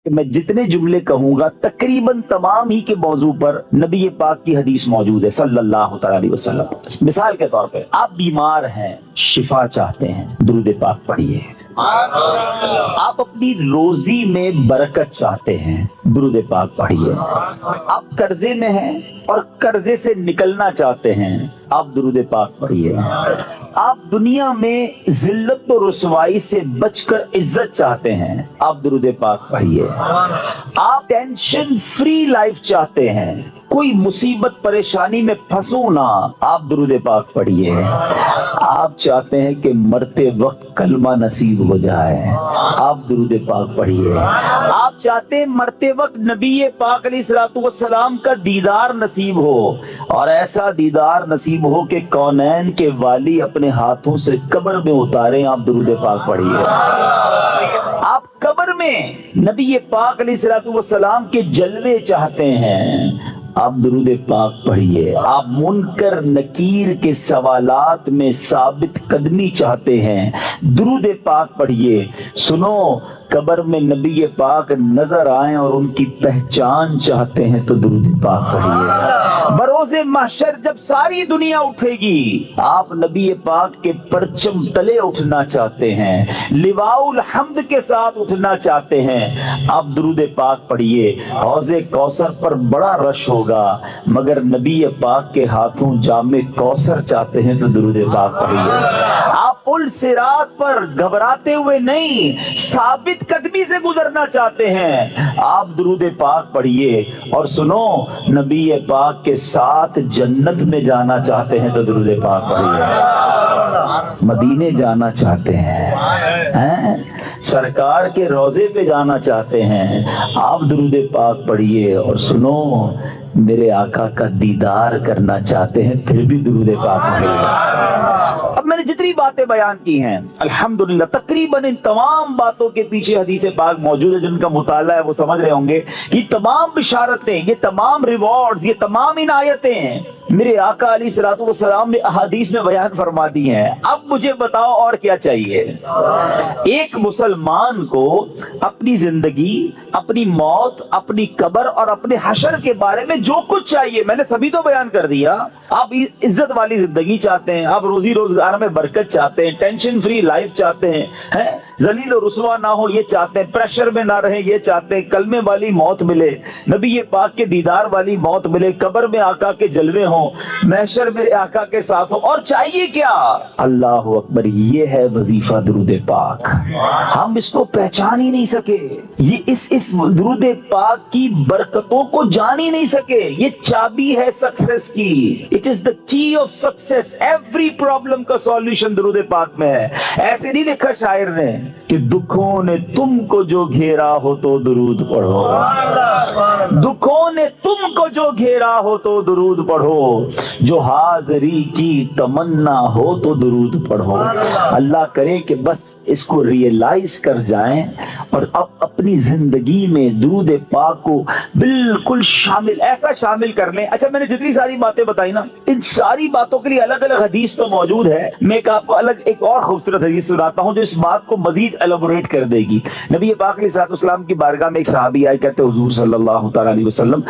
کہ میں جتنے جملے کہوں گا تقریباً تمام ہی کے موضوع پر نبی پاک کی حدیث موجود ہے صلی اللہ تعالی علیہ وسلم۔ مثال کے طور پہ آپ بیمار ہیں، شفا چاہتے ہیں، درود پاک پڑھیے۔ آپ اپنی روزی میں برکت چاہتے ہیں، درود پاک پڑھیے۔ آپ قرضے میں ہیں اور قرضے سے نکلنا چاہتے ہیں، آپ درود پاک پڑھیے۔ آپ دنیا میں ذلت و رسوائی سے بچ کر عزت چاہتے ہیں، آپ درود پاک پڑھیے۔ آپ ٹینشن فری لائف چاہتے ہیں، کوئی مصیبت پریشانی میں پھنسو نہ، آپ درود پاک پڑھیے۔ آپ چاہتے ہیں کہ مرتے وقت کلمہ نصیب ہو جائے، آپ درود پاک پڑھیے۔ آپ چاہتے ہیں مرتے وقت نبی پاک علیہ الصلوۃ والسلام کا دیدار نصیب ہو، اور ایسا دیدار نصیب ہو کہ کونین کے والی اپنے ہاتھوں سے قبر میں اتاریں، آپ درود پاک پڑھیے۔ آپ قبر میں نبی پاک علیہ الصلوۃ والسلام کے جلوے چاہتے ہیں، آپ درود پاک پڑھیے۔ آپ منکر نکیر کے سوالات میں ثابت قدمی چاہتے ہیں، درود پاک پڑھیے۔ سنو، قبر میں نبی پاک نظر آئیں اور ان کی پہچان چاہتے ہیں تو درود پاک پڑھیے۔ بروز محشر جب ساری دنیا اٹھے گی، آپ نبی پاک کے پرچم تلے اٹھنا چاہتے ہیں، لواء الحمد کے ساتھ اٹھنا چاہتے ہیں، آپ درود پاک پڑھیے۔ حوض کوثر پر بڑا رش ہوگا، مگر نبی پاک کے ہاتھوں جام کوثر چاہتے ہیں تو درود پاک پڑھیے۔ آپ پل صراط پر گھبراتے ہوئے نہیں، ثابت قدمی سے گزرنا چاہتے ہیں، آپ درود پاک پڑھیے۔ اور سنو، نبی پاک کے ساتھ جنت میں جانا چاہتے ہیں تو درود پاک پڑھیے۔ مدینے جانا چاہتے ہیں، سرکار کے روضے پہ جانا چاہتے ہیں، آپ درود پاک پڑھیے۔ اور سنو، میرے آقا کا دیدار کرنا چاہتے ہیں، پھر بھی درود پاک پڑھیے۔ اب میں نے جتنی باتیں بیان کی ہیں الحمدللہ تقریباً ان تمام باتوں کے پیچھے حدیث پاک موجود ہے، جن کا مطالعہ ہے وہ سمجھ رہے ہوں گے، یہ تمام بشارتیں، یہ تمام ریوارڈز، یہ تمام عنایتیں میرے آقا علیہ الصلوۃ والسلام نے احادیث میں بیان فرما دی ہیں۔ اب مجھے بتاؤ اور کیا چاہیے؟ ایک مسلمان کو اپنی زندگی، اپنی موت، اپنی قبر اور اپنے حشر کے بارے میں جو کچھ چاہیے میں نے سبھی تو بیان کر دیا۔ آپ عزت والی زندگی چاہتے ہیں، آپ روزی روزگار میں برکت چاہتے ہیں، ٹینشن فری لائف چاہتے ہیں، ذلیل و رسوا نہ ہو یہ چاہتے ہیں، پریشر میں نہ رہیں یہ چاہتے ہیں، کلمے والی موت ملے، نبی پاک کے دیدار والی موت ملے، قبر میں آقا کے جلوے ہوں، محشر میرے آقا کے ساتھ ہو، اور چاہیے کیا؟ اللہ اکبر، یہ ہے وظیفہ درود پاک۔ ہم اس کو پہچان ہی نہیں سکے، یہ اس درود پاک کی برکتوں کو جان ہی نہیں سکے۔ یہ چابی ہے سکسیس کی، اٹ از دا کی آف سکسیس۔ ایوری پرابلم کا سولوشن درود پاک میں ہے۔ ایسے نہیں لکھا شاعر نے کہ دکھوں نے تم کو جو گھیرا ہو تو درود پڑھو، دکھوں نے تم کو جو گھیرا ہو تو درود پڑھو، جو حاضری کی تمنا ہو تو درود پڑھو۔ اللہ کرے کہ بس اس کو ریئلائز کر جائیں اور اب اپنی زندگی میں درود پاک کو بالکل شامل، ایسا شامل کر لیں۔ اچھا، میں نے جتنی ساری باتیں بتائی نا، ان ساری باتوں کے لیے الگ الگ حدیث تو موجود ہے۔ میں آپ کو ایک اور خوبصورت حدیث سناتا ہوں جو اس بات کو مزید ایلابوریٹ کر دے گی۔ نبی پاک علیہ الصلوۃ والسلام کی بارگاہ میں ایک صحابی آئے، کہتے حضور صلی اللہ تعالی علیہ وسلم،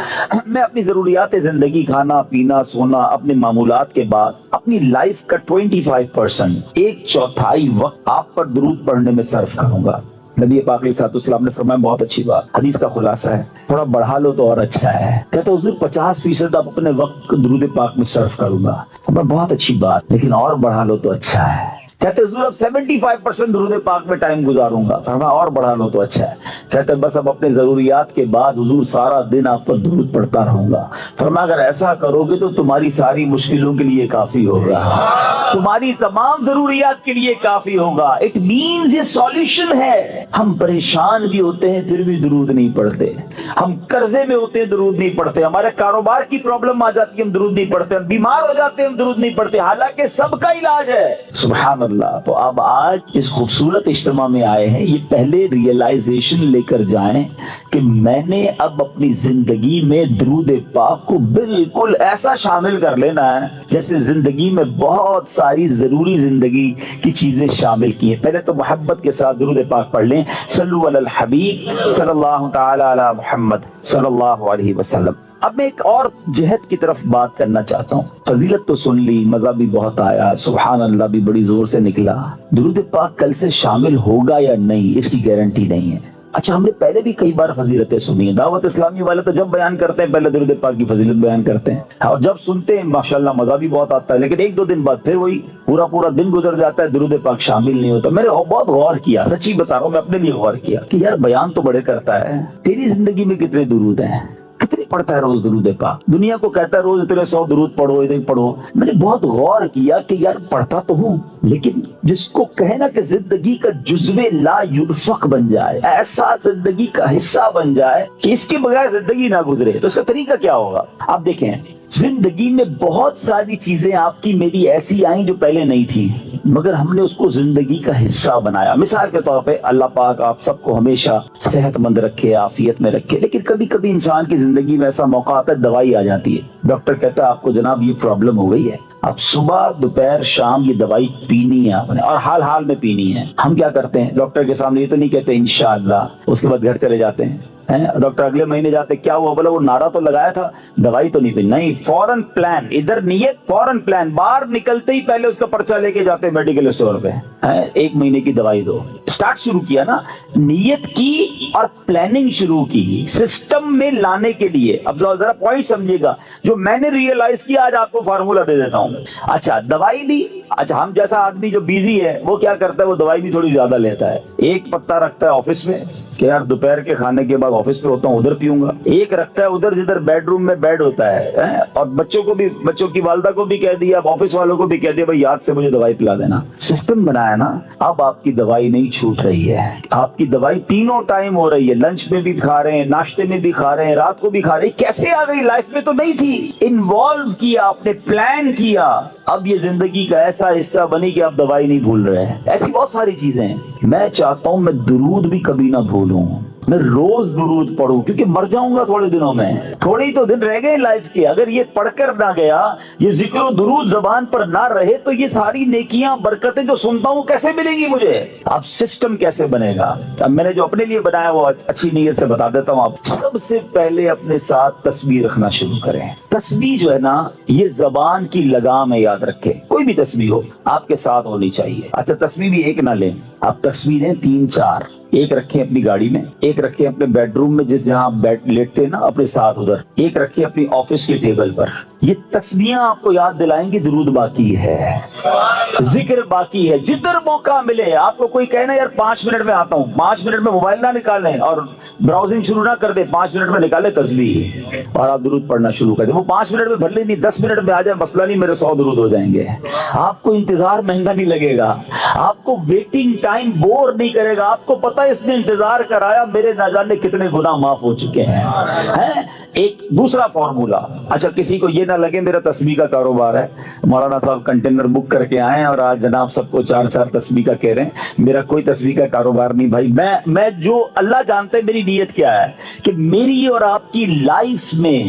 میں اپنی ضروریات زندگی، کھانا پینا سونا، اپنے معمولات کے بعد اپنی لائف کا 25%، ایک چوتھائی وقت آپ پر درود پڑھنے میں صرف کروں گا۔ نبی پاک علیہ الصلوۃ والسلام نے فرمایا بہت اچھی بات، حدیث کا خلاصہ ہے، تھوڑا بڑھا لو تو اور اچھا ہے۔ کہتے حضور 50% آپ اپنے وقت کو درود پاک میں صرف کروں گا۔ فرمایا بہت اچھی بات، لیکن اور بڑھا لو تو اچھا ہے۔ کہتے حضور اب 75% درود پاک میں ٹائم گزاروں گا۔ فرمایا اور بڑھا لو تو اچھا ہے۔ کہتے بس اب اپنے ضروریات کے بعد حضور سارا دن آپ پر درود پڑھتا رہوں گا۔ فرمایا اگر ایسا کرو گے تو تمہاری ساری مشکلوں کے لیے کافی ہوگا، تمہاری تمام ضروریات کے لیے کافی ہوگا۔ اٹ مینز یہ سولوشن ہے۔ ہم پریشان بھی ہوتے ہیں پھر بھی درود نہیں پڑھتے، ہم قرضے میں ہوتے ہیں درود نہیں پڑھتے، ہمارے کاروبار کی پرابلم آ جاتی ہے ہم درود نہیں پڑھتے، ہم بیمار ہو جاتے ہیں ہم درود نہیں پڑھتے، حالانکہ سب کا علاج ہے۔ سبحان اللہ۔ اللہ. تو اب آج اس خوبصورت اجتماع میں آئے ہیں, یہ پہلے ریئلائزیشن لے کر جائیں کہ میں نے اب اپنی زندگی میں درود پاک کو بالکل ایسا شامل کر لینا ہے جیسے زندگی میں بہت ساری ضروری زندگی کی چیزیں شامل کی ہیں. پہلے تو محبت کے ساتھ درود پاک پڑھ لیں, صلو علی الحبیب صلی اللہ تعالی علی محمد صلی اللہ علیہ وسلم. اب میں ایک اور جہت کی طرف بات کرنا چاہتا ہوں. فضیلت تو سن لی, مزہ بھی بہت آیا, سبحان اللہ بھی بڑی زور سے نکلا. درود پاک کل سے شامل ہوگا یا نہیں اس کی گارنٹی نہیں ہے. اچھا, ہم نے پہلے بھی کئی بار فضیلتیں سنی ہیں. دعوت اسلامی والے تو جب بیان کرتے ہیں پہلے درود پاک کی فضیلت بیان کرتے ہیں, اور جب سنتے ہیں ماشاءاللہ مزہ بھی بہت آتا ہے, لیکن ایک دو دن بعد پھر وہی پورا دن گزر جاتا ہے, درود پاک شامل نہیں ہوتا. میں نے بہت غور کیا, سچی بتا رہا ہوں, میں اپنے لیے غور کیا کہ یار بیان تو بڑے کرتا ہے, تیری زندگی میں کتنے درود ہیں, کتنی پڑھتا ہے روز درود پاک. دنیا کو کہتا ہے روز اتنے 100 درود پڑھو, اتنے پڑھو. میں نے بہت غور کیا کہ یار پڑھتا تو ہوں, لیکن جس کو کہنا کہ زندگی کا جزو لا یرفق بن جائے, ایسا زندگی کا حصہ بن جائے کہ اس کے بغیر زندگی نہ گزرے, تو اس کا طریقہ کیا ہوگا؟ آپ دیکھیں, زندگی میں بہت ساری چیزیں آپ کی میری ایسی آئیں جو پہلے نہیں تھی, مگر ہم نے اس کو زندگی کا حصہ بنایا. مثال کے طور پہ اللہ پاک آپ سب کو ہمیشہ صحت مند رکھے, عافیت میں رکھے, لیکن کبھی کبھی انسان کی زندگی میں ایسا موقع آتا ہے دوائی آ جاتی ہے. ڈاکٹر کہتا ہے آپ کو جناب یہ پرابلم ہو گئی ہے, اب صبح دوپہر شام یہ دوائی پینی ہے آپ نے, اور حال میں پینی ہے. ہم کیا کرتے ہیں, ڈاکٹر کے سامنے یہ تو نہیں کہتے انشاءاللہ, اس کے بعد گھر چلے جاتے ہیں. ڈاکٹر اگلے مہینے جاتے, کیا ہوا؟ بولا وہ نعرہ تو لگایا تھا, دوائی تو نہیں پی. نہیں, فوراً پلان, ادھر نیت فوراً پلان, باہر نکلتے ہی پہلے اس کا پرچہ لے کے جاتے میڈیکل اسٹور پہ, 1 مہینے کی دوائی دو. اسٹارٹ شروع کیا نا, نیت کی اور پلاننگ شروع کی سسٹم میں لانے کے لیے. اب ذرا پوائنٹ سمجھیے گا, جو میں نے ریئلائز کیا آج آپ کو فارمولا دے دیتا ہوں. اچھا, دوائی لی. اچھا, ہم جیسا آدمی جو بیزی ہے وہ کیا کرتا ہے, وہ دوائی بھی تھوڑی زیادہ لیتا ہے. ایک پتا رکھتا ہے آفس میں کہ یار دوپہر کے کھانے کے بعد آفس پہ ہوتا ہوں ادھر پیوں گا. ایک رکھتا ہے ادھر جدھر بیڈ روم میں بیڈ ہوتا ہے, اور بچوں کی والدہ کو بھی کہہ دیا, آفس والوں کو بھی کہہ دیا بھائی یاد سے مجھے دوائی پلا دینا. سسٹم بنایا نا. اب آپ کی دوائی نہیں چھوٹ رہی ہے, آپ کی دوائی تینوں ٹائم ہو رہی ہے, لنچ میں بھی کھا رہے ہیں, ناشتے میں بھی کھا رہے ہیں, رات کو بھی کھا رہے ہیں. کیسے آ گئی؟ لائف میں تو نہیں تھی, انوالو کیا آپ نے, پلان کیا. اب یہ زندگی کا ایسا حصہ بنی کہ آپ دوائی نہیں بھول رہے ہیں. ایسی بہت ساری چیزیں ہیں. میں چاہتا ہوں میں درود بھی کبھی نہ بھولوں, میں روز درود پڑھوں, کیونکہ مر جاؤں گا تھوڑے دنوں میں, تھوڑے ہی تو دن رہ گئے لائف کے. اگر یہ پڑھ کر نہ گیا, یہ ذکر و درود زبان پر نہ رہے, تو یہ ساری نیکیاں برکتیں جو سنتا ہوں کیسے ملیں گی مجھے؟ اب سسٹم کیسے بنے گا؟ اب میں نے جو اپنے لیے بنایا وہ اچھی نیت سے بتا دیتا ہوں. آپ سب سے پہلے اپنے ساتھ تسبیح رکھنا شروع کریں. تسبیح جو ہے نا, یہ زبان کی لگام ہے, یاد رکھے. کوئی بھی تسبیح ہو آپ کے ساتھ ہونی چاہیے. اچھا, تسبیح بھی ایک نہ لیں آپ, تسبیح لیں 3-4. ایک رکھیں اپنی گاڑی میں, ایک رکھیں اپنے بیڈ روم میں جس جہاں بیٹھ لیٹتے نا اپنے ساتھ ادھر, ایک رکھیں اپنی آفس کے ٹیبل پر. یہ تسبیحاں آپ کو یاد دلائیں گی درود باقی ہے, ذکر باقی ہے. جدھر موقع ملے آپ کو کوئی کہنا یار 5 منٹ میں آتا ہوں, 5 منٹ میں موبائل نہ نکالیں اور براؤزنگ شروع نہ کر دیں, 5 منٹ میں نکالیں تسبیح اور آپ درود پڑھنا شروع کر دیں. وہ 5 منٹ میں بھر لیں, نہیں 10 منٹ میں آ جائے, مسئلہ نہیں, میرے 100 درود ہو جائیں گے. آپ کو انتظار مہنگا نہیں لگے گا, آپ کو ویٹنگ ٹائم بور نہیں کرے گا. آپ کو پتہ اس نے انتظار کرایا, میرے نہ جانے کتنے گناہ معاف ہو چکے ہیں. ایک دوسرا فارمولا. اچھا, کسی کو یہ نہ لگے میرا تسبیح کا کاروبار ہے, مولانا صاحب کنٹینر بک کر کے آئے اور آج جناب سب کو 4 تسبیح کا کہہ رہے ہیں. میرا کوئی تسبیح کا کاروبار نہیں بھائی. میں جو اللہ جانتے ہیں میری نیت کیا ہے کہ میری اور آپ کی لائف میں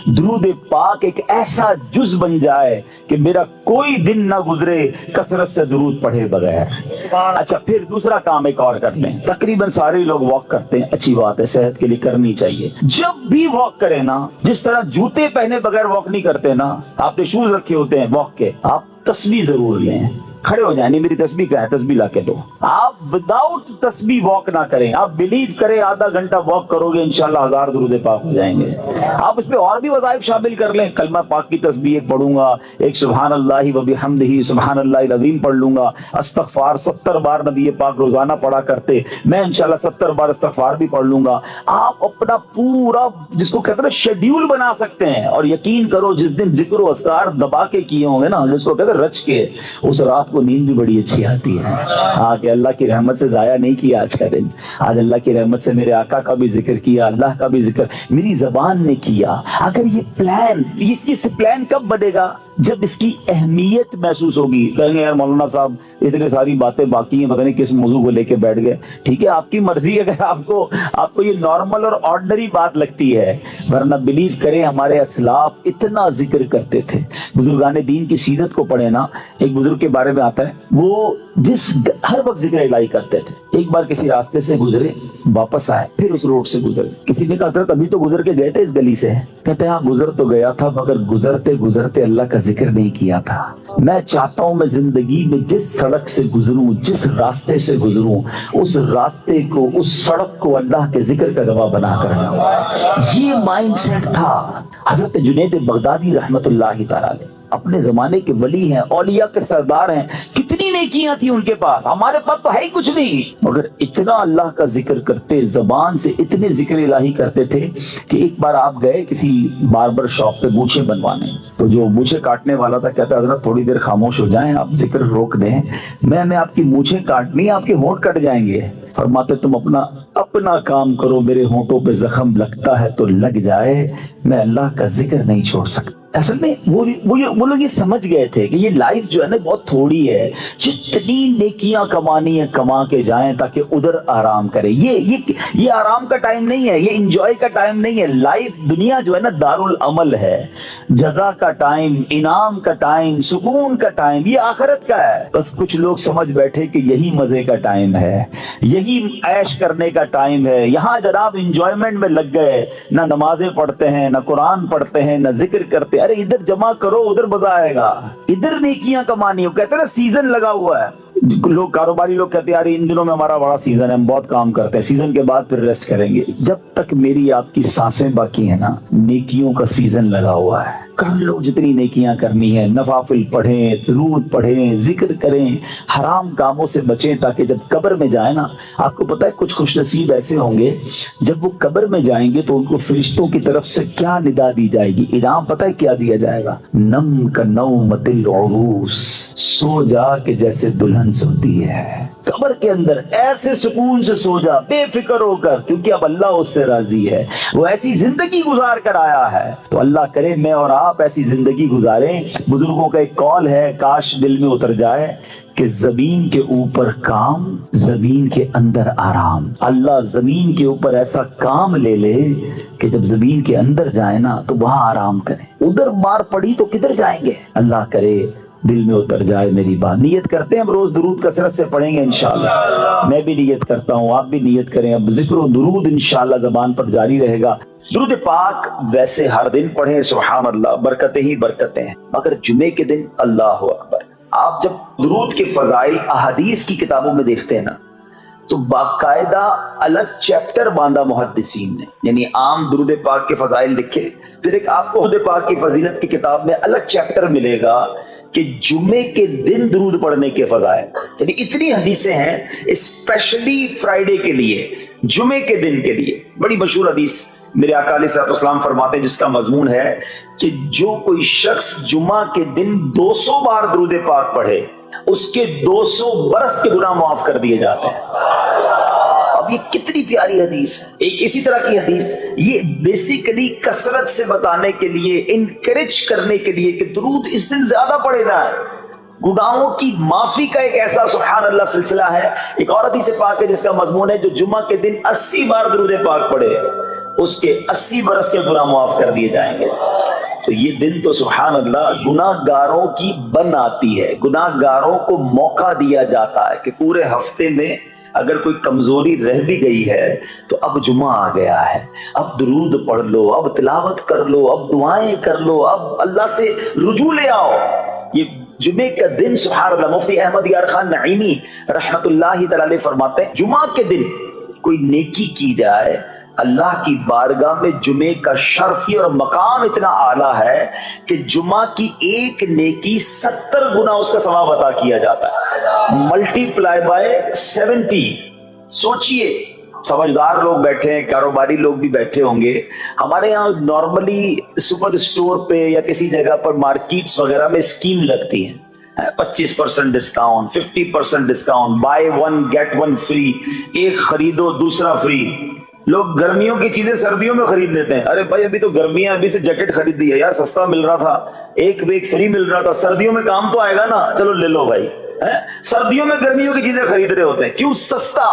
درود پاک ایک ایسا جز بن جائے کہ میرا کوئی دن نہ گزرے کثرت سے درود پڑھے بغیر. اچھا, پھر دوسرا کام ایک اور کرتے ہیں. تقریباً سارے لوگ واک کرتے ہیں, اچھی بات ہے, صحت کے لیے کرنی چاہیے. جب بھی واک کریں نا, جس طرح جوتے پہنے بغیر واک نہیں کرتے نا, آپ نے شوز رکھے ہوتے ہیں واک کے, آپ تسبیح ضرور لیں. کھڑے ہو جائیں, نہیں میری تسبیح کا ہے, تسبیح لا کے دو. آپ وداؤٹ تسبیح واک نہ کریں. آپ بلیو کریں آدھا گھنٹہ واک کرو گے انشاءاللہ 1000 درود پاک ہو جائیں گے. آپ اس پہ اور بھی وظائف شامل کر لیں. کلمہ پاک کی تسبیح ایک پڑھوں گا, ایک سبحان اللہ و بحمدہ سبحان اللہ العظیم پڑھ لوں گا. استغفار 70 بار نبی پاک روزانہ پڑھا کرتے, میں انشاءاللہ 70 بار استغفار بھی پڑھ لوں گا. آپ اپنا پورا جس کو کہتے ہیں شیڈیول بنا سکتے ہیں, اور یقین کرو جس دن ذکر و اذکار دبا کے کیے ہوں گے نا, جس کو کہتے ہیں رچ کے, اس رات کو نیند بھی بڑی اچھی آتی ہے. ہاں, کہ اللہ کی رحمت سے ضائع نہیں کیا آج کا دن. آج اللہ کی رحمت سے میرے آقا کا بھی ذکر کیا, اللہ کا بھی ذکر میری زبان نے کیا. اگر یہ پلان, اس پلان کب بنے گا جب اس کی اہمیت محسوس ہوگی، کہیں گے یار مولانا صاحب اتنے ساری باتیں باقی ہیں، پتہ نہیں کس موضوع کو لے کے بیٹھ گئے. ٹھیک ہے، آپ کی مرضی. اگر آپ کو یہ نارمل اور آرڈنری بات لگتی ہے، ورنہ بلیو کریں ہمارے اسلاف اتنا ذکر کرتے تھے. بزرگان دین کی سیرت کو پڑھے نا، ایک بزرگ کے بارے میں آتا ہے، وہ ہر وقت ذکر الہی کرتے تھے. ایک بار کسی راستے سے گزرے، واپس آئے، پھر اس روڈ سے گزرے. کسی نے کہا حضرت ابھی تو گزر کے گئے تھے اس گلی سے. کہتے ہیں ہاں گزر تو گیا تھا، مگر گزرتے گزرتے اللہ کا ذکر نہیں کیا تھا. میں چاہتا ہوں میں زندگی میں جس سڑک سے گزروں، جس راستے سے گزروں، اس راستے کو، اس سڑک کو اللہ کے ذکر کا گواہ بنا کر جاؤں. یہ مائنڈ سیٹ تھا حضرت جنید بغدادی رحمت اللہ تعالی علیہ. اپنے زمانے کے ولی ہیں، اولیاء کے سردار ہیں. کتنی نیکیاں تھیں ان کے پاس، ہمارے پاس تو ہے ہی کچھ نہیں، مگر اتنا اللہ کا ذکر کرتے، زبان سے اتنے ذکر الہی کرتے تھے کہ ایک بار آپ گئے کسی باربر شاپ پہ مونچھیں بنوانے. تو جو مونچھیں کاٹنے والا تھا کہتا حضرت تھوڑی دیر خاموش ہو جائیں، آپ ذکر روک دیں، میں آپ کی مونچھیں کاٹنی، آپ کے ہونٹ کٹ جائیں گے. فرماتے تم اپنا کام کرو، میرے ہونٹوں پہ زخم لگتا ہے تو لگ جائے، میں اللہ کا ذکر نہیں چھوڑ سکتا. اصل میں وہ لوگ یہ سمجھ گئے تھے کہ یہ لائف جو ہے نا بہت تھوڑی ہے، جتنی نیکیاں کمانی ہے کما کے جائیں تاکہ ادھر آرام کرے. یہ آرام کا ٹائم نہیں ہے، یہ انجوائے کا ٹائم نہیں ہے. لائف دنیا جو ہے نا دار العمل ہے، جزا کا ٹائم، انعام کا ٹائم، سکون کا ٹائم یہ آخرت کا ہے. بس کچھ لوگ سمجھ بیٹھے کہ یہی مزے کا ٹائم ہے، یہی عیش کرنے کا ٹائم ہے. یہاں جناب انجوائمنٹ میں لگ گئے، نہ نمازیں پڑھتے ہیں، نہ قرآن پڑھتے ہیں، نہ ذکر کرتے. ارے ادھر جمع کرو، ادھر مزہ آئے گا، ادھر نیکیاں کمانی ہو. کہتے ہیں نا سیزن لگا ہوا ہے. لوگ کاروباری لوگ کہتے ہیں یار ان دنوں میں ہمارا بڑا سیزن ہے، ہم بہت کام کرتے ہیں، سیزن کے بعد پھر ریسٹ کریں گے. جب تک میری آپ کی سانسیں باقی ہیں نا، نیکیوں کا سیزن لگا ہوا ہے. کر لو جتنی نیکیاں کرنی ہے، نوافل پڑھیں، درود پڑھیں، ذکر کریں، حرام کاموں سے بچیں تاکہ جب قبر میں جائیں نا، آپ کو پتہ ہے کچھ خوش نصیب ایسے ہوں گے جب وہ قبر میں جائیں گے تو ان کو فرشتوں کی طرف سے کیا ندا دی جائے گی، انعام پتہ ہے کیا دیا جائے گا؟ نم کا نومت العروس، سو جا کہ جیسے دلہن سوتی ہے. قبر کے اندر ایسے سکون سے سو جا، بے فکر ہو کر، کیونکہ اب اللہ اس سے راضی ہے، وہ ایسی زندگی گزار کر آیا ہے. تو اللہ کرے میں اور آپ ایسی زندگی گزاریں. بزرگوں کا ایک قول ہے، کاش دل میں اتر جائے کہ زمین کے اوپر کام، زمین کے اندر آرام. اللہ زمین کے اوپر ایسا کام لے لے کہ جب زمین کے اندر جائے نا تو وہاں آرام کریں. ادھر مار پڑی تو کدھر جائیں گے؟ اللہ کرے دل میں اتر جائے میری بات. نیت کرتے ہیں ہم روز درود کثرت سے پڑھیں گے انشاءاللہ. میں بھی نیت کرتا ہوں، آپ بھی نیت کریں. اب ذکر و درود انشاءاللہ زبان پر جاری رہے گا. درود پاک ویسے ہر دن پڑھیں، سبحان اللہ، برکتیں ہی برکتیں ہیں، مگر جمعے کے دن اللہ اکبر. آپ جب درود کے فضائل احادیث کی کتابوں میں دیکھتے ہیں نا تو باقاعدہ الگ چیپٹر باندھا محدثین نے. یعنی عام درود پاک کے فضائل لکھے، پھر ایک آپ کو درود پاک کی فضیلت کی کتاب میں الگ چیپٹر ملے گا کہ جمعے کے دن درود پڑھنے کے فضائل. یعنی اتنی حدیثیں ہیں اسپیشلی فرائیڈے کے لیے، جمعے کے دن کے لیے. بڑی مشہور حدیث میرے آقا علیہ الصلوۃ والسلام فرماتے ہیں جس کا مضمون ہے کہ جو کوئی شخص جمعہ کے دن 200 بار درود پاک پڑھے، اس کے 200 برس کے گناہ معاف کر دیے جاتے ہیں. اب یہ کتنی پیاری حدیث ہے. ایک اسی طرح کی حدیث یہ بیسیکلی کثرت سے بتانے کے لیے، انکریج کرنے کے لیے کہ درود اس دن زیادہ پڑھے جائیں. گناہوں کی معافی کا ایک ایسا سبحان اللہ سلسلہ ہے. ایک اور حدیث پاک ہے جس کا مضمون ہے جو جمعہ کے دن 80 بار درود پاک پڑھے، اس کے 80 برس کے گناہ معاف کر دیے جائیں گے. تو یہ دن تو سبحان اللہ گناہ گاروں کی بن آتی ہے. گناہ گاروں کو موقع دیا جاتا ہے کہ پورے ہفتے میں اگر کوئی کمزوری رہ بھی گئی ہے تو اب جمعہ آ گیا ہے، اب درود پڑھ لو، اب تلاوت کر لو، اب دعائیں کر لو، اب اللہ سے رجوع لے آؤ. یہ جمعے کا دن سبحان اللہ. مفتی احمد یار خان نعیمی رحمت اللہ تعالی علیہ فرماتے ہیں جمعہ کے دن کوئی نیکی کی جائے، اللہ کی بارگاہ میں جمعے کا شرفی اور مقام اتنا اعلیٰ ہے کہ جمعہ کی ایک نیکی 70 گنا اس کا ثواب عطا کیا جاتا ہے، ملٹی پلائی بائی 70. سوچئے سمجھدار لوگ بیٹھے ہیں، کاروباری لوگ بھی بیٹھے ہوں گے. ہمارے یہاں نارملی سپر اسٹور پہ یا کسی جگہ پر مارکیٹس وغیرہ میں اسکیم لگتی ہیں، 25% discount, 50% discount, buy one get one free, ایک خریدو دوسرا فری. لوگ گرمیوں کی چیزیں سردیوں میں خرید لیتے ہیں. ارے بھائی ابھی تو گرمیاں, ابھی سے جیکٹ خرید دی ہے یار, سستا مل رہا تھا, ایک ویک فری مل رہا تھا, سردیوں میں کام تو آئے گا نا, چلو لے لو بھائی. سردیوں میں گرمیوں کی چیزیں خرید رہے ہوتے ہیں, کیوں؟ سستا.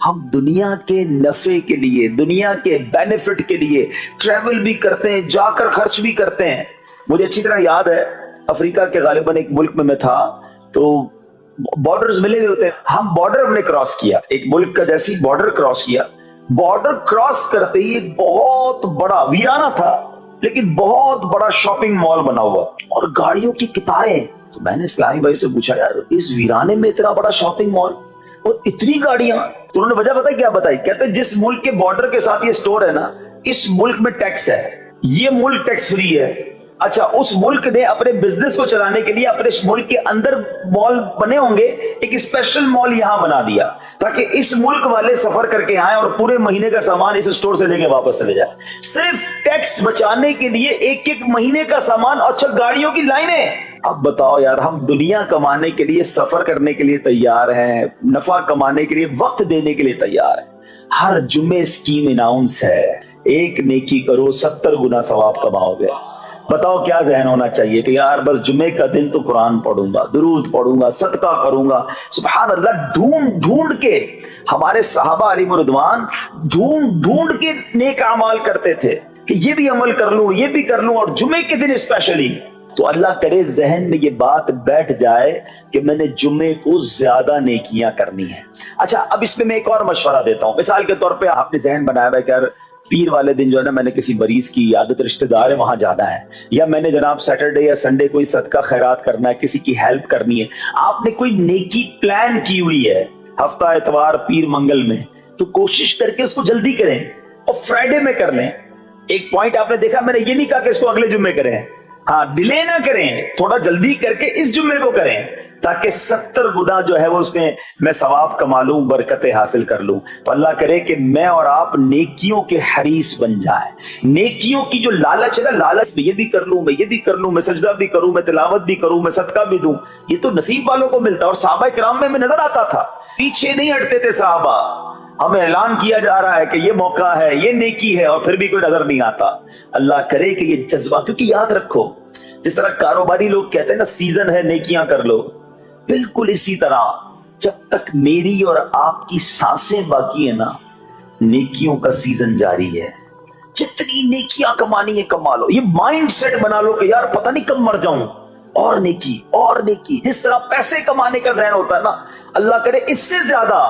ہم دنیا کے نفع کے لیے, دنیا کے بینیفٹ کے لیے ٹریول بھی کرتے ہیں, جا کر خرچ بھی کرتے ہیں. مجھے اچھی طرح یاد ہے, افریقہ کے غالباً ایک ملک میں تھا, تو بارڈرز ملے ہوئے ہوتے ہیں. ہم بارڈر ہم نے کراس کیا, ایک ملک کا جیسی بارڈر کراس کیا. بارڈر کراس کرتے ہی ایک بہت بڑا, ویرانہ تھا لیکن بہت بڑا شاپنگ مال بنا ہوا اور گاڑیوں کی قطاریں. تو میں نے اسلامی بھائی سے پوچھا, یار اس ویرانے میں اتنا بڑا شاپنگ مال اور اتنی گاڑیاں؟ تو انہوں نے وجہ بتائی, کیا بتائی؟ کہتے ہیں جس ملک کے بارڈر کے ساتھ یہ سٹور ہے نا, اس ملک میں ٹیکس ہے, یہ ملک ٹیکس فری ہے. اچھا, اس ملک نے اپنے بزنس کو چلانے کے لیے اپنے ملک کے اندر مال بنے ہوں گے, ایک اسپیشل مال یہاں بنا دیا تاکہ اس ملک والے سفر کر کے آئیں اور پورے مہینے کا سامان اس اسٹور سے لے کے واپس چلے جائیں, صرف ٹیکس بچانے کے لیے. ایک ایک مہینے کا سامان. اچھا, گاڑیوں کی لائنیں. اب بتاؤ یار, ہم دنیا کمانے کے لیے, سفر کرنے کے لیے تیار ہیں, نفع کمانے کے لیے, وقت دینے کے لیے تیار ہیں. ہر جمعے اسکیم اناؤنس ہے, ایک نیکی کرو 70 گنا ثواب کماؤ گے. بتاؤ کیا ذہن ہونا چاہیے کہ یار بس جمعے کا دن تو قرآن پڑھوں گا, درود پڑھوں گا, صدقہ کروں گا. سبحان اللہ, ڈھونڈ ڈھونڈ کے ہمارے صحابہ علیہ رضوان ڈھونڈ ڈھونڈ کے نیک اعمال کرتے تھے کہ یہ بھی عمل کر لوں, یہ بھی کر لوں, اور جمعے کے دن اسپیشلی. تو اللہ کرے ذہن میں یہ بات بیٹھ جائے کہ میں نے جمعے کو زیادہ نیکیاں کرنی ہے. اچھا, اب اس میں ایک اور مشورہ دیتا ہوں. مثال کے طور پہ آپ نے ذہن بنایا ہے کہ یار پیر والے دن جو ہے نا, میں نے کسی مریض کی عادت رشتہ دار ہے وہاں جانا ہے, یا میں نے جناب سیٹرڈے یا سنڈے کوئی صدقہ خیرات کرنا ہے, کسی کی ہیلپ کرنی ہے. آپ نے کوئی نیکی پلان کی ہوئی ہے ہفتہ اتوار پیر منگل میں, تو کوشش کر کے اس کو جلدی کریں اور فرائیڈے میں کر لیں. ایک پوائنٹ آپ نے دیکھا, میں نے یہ نہیں کہا کہ اس کو اگلے جمعے کریں, ہاں ڈیلے نہ کریں, تھوڑا جلدی کر کے اس جمعے کو کریں تاکہ 70 گنا جو ہے وہ اس میں ثواب کما لوں, برکتیں حاصل کر لوں. تو اللہ کرے کہ میں اور آپ نیکیوں کے حریص بن جائیں. نیکیوں کی جو لالچ ہے نا, لالچ میں یہ بھی کر لوں, میں یہ بھی کر لوں, میں سجدہ بھی کروں, میں تلاوت بھی کروں, میں صدقہ بھی دوں, یہ تو نصیب والوں کو ملتا ہے. اور صحابہ کرام میں نظر آتا تھا, پیچھے نہیں ہٹتے تھے صحابہ. ہمیں اعلان کیا جا رہا ہے کہ یہ موقع ہے, یہ نیکی ہے, اور پھر بھی کوئی نظر نہیں آتا. اللہ کرے کہ یہ جذبہ, کیونکہ یاد رکھو جس طرح کاروباری لوگ کہتے ہیں نا سیزن ہے نیکیاں کر لو, بالکل اسی طرح جب تک میری اور آپ کی سانسیں باقی ہیں نا, نیکیوں کا سیزن جاری ہے. جتنی نیکیاں کمانی ہے کما لو. یہ مائنڈ سیٹ بنا لو کہ یار پتہ نہیں کب مر جاؤں, اور نیکی اور نیکی. جس طرح پیسے کمانے کا ذہن ہوتا ہے نا, اللہ کرے اس سے زیادہ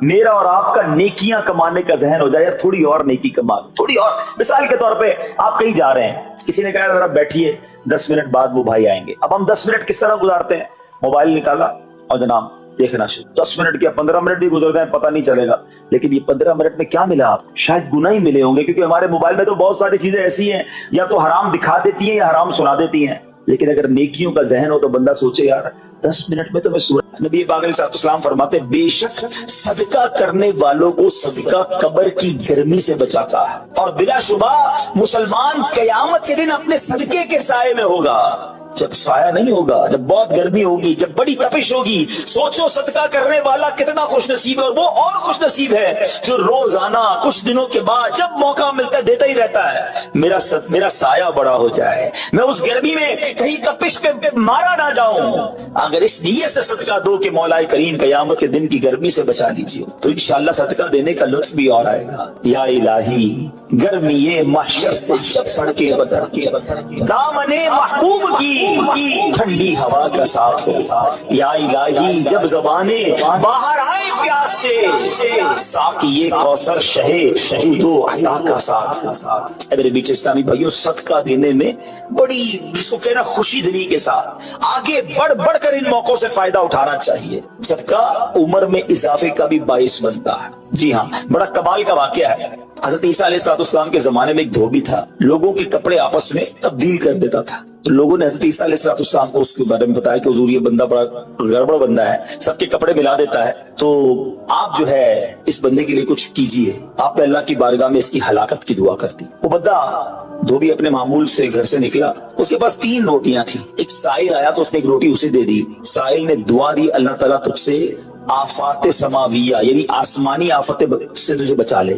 میرا اور آپ کا نیکیاں کمانے کا ذہن ہو جائے. یار تھوڑی اور نیکی کما لو, تھوڑی اور. مثال کے طور پہ آپ کہیں جا رہے ہیں, کسی نے کہا ذرا بیٹھیے 10 منٹ بعد وہ بھائی آئیں گے. اب ہم 10 منٹ کس طرح گزارتے ہیں؟ موبائل نکالا اور جناب دیکھنا شروع. 10 منٹ کیا 15 منٹ بھی گزر جائیں پتہ نہیں چلے گا, لیکن یہ 15 منٹ میں کیا ملا آپ؟ شاید گناہ ہی ملے ہوں گے, کیونکہ ہمارے موبائل میں تو بہت ساری چیزیں ایسی ہیں یا تو حرام دکھا دیتی ہیں یا حرام سنا دیتی ہیں. لیکن اگر نیکیوں کا ذہن ہو تو بندہ سوچے یار 10 منٹ میں تو میں سورج. نبی پاک علیہ السلام فرماتے بے شک صدقہ کرنے والوں کو صدقہ قبر کی گرمی سے بچاتا ہے, اور بلا شبہ مسلمان قیامت کے دن اپنے صدقے کے سائے میں ہوگا. جب سایہ نہیں ہوگا, جب بہت گرمی ہوگی, جب بڑی تپش ہوگی, سوچو صدقہ کرنے والا کتنا خوش نصیب ہے. اور وہ اور خوش نصیب ہے جو روزانہ کچھ دنوں کے بعد جب موقع ملتا ہے دیتا ہی رہتا ہے. میرا سایہ بڑا ہو جائے, میں اس گرمی میں کہیں تپش پہ مارا نہ جاؤں. اگر اس نیت سے صدقہ دو کہ مولا کریم قیامت کے دن کی گرمی سے بچا لیجیے, تو انشاءاللہ صدقہ دینے کا لطف بھی اور آئے گا. یا الہی گرمی یہ محشر سے جب پڑ کے دامن محبوب کی ٹھنڈی ہوا کا ساتھ ہو. یا الہی جب زبانیں باہر آئے پیاس سے, ساقی کوثر شہے جود و عطا کا ساتھ. میرے بیچ اسلامی بھائیوں, صدقہ دینے میں بڑی جس کو کہنا خوشی دلی کے ساتھ آگے بڑھ بڑھ کر ان موقعوں سے فائدہ اٹھانا چاہیے. صدقہ عمر میں اضافے کا بھی باعث بنتا ہے. جی ہاں, بڑا کمال کا واقعہ ہے. حضرت عیسیٰ علیہ السلام کے زمانے میں ایک دھوبی تھا, لوگوں کے کپڑے آپس میں تبدیل کر دیتا تھا. تو لوگوں نے حضرت عیسیٰ علیہ السلام کو اس کے بارے میں بتایا کہ حضور یہ بندہ بڑا گڑبڑ بندہ ہے, سب کے کپڑے ملا دیتا ہے, تو آپ جو ہے اس بندے کے لیے کچھ کیجئے. آپ نے اللہ کی بارگاہ میں اس کی ہلاکت کی دعا کرتی. وہ بندہ دھوبی اپنے معمول سے گھر سے نکلا, اس کے پاس 3 روٹیاں تھیں. ایک سائل آیا تو اس نے ایک روٹی اسے دے دی. سائل نے دعا دی, اللہ تعالیٰ تجھ سے آفات سماویہ یعنی آسمانی آفتیں سے تجھے بچا لے.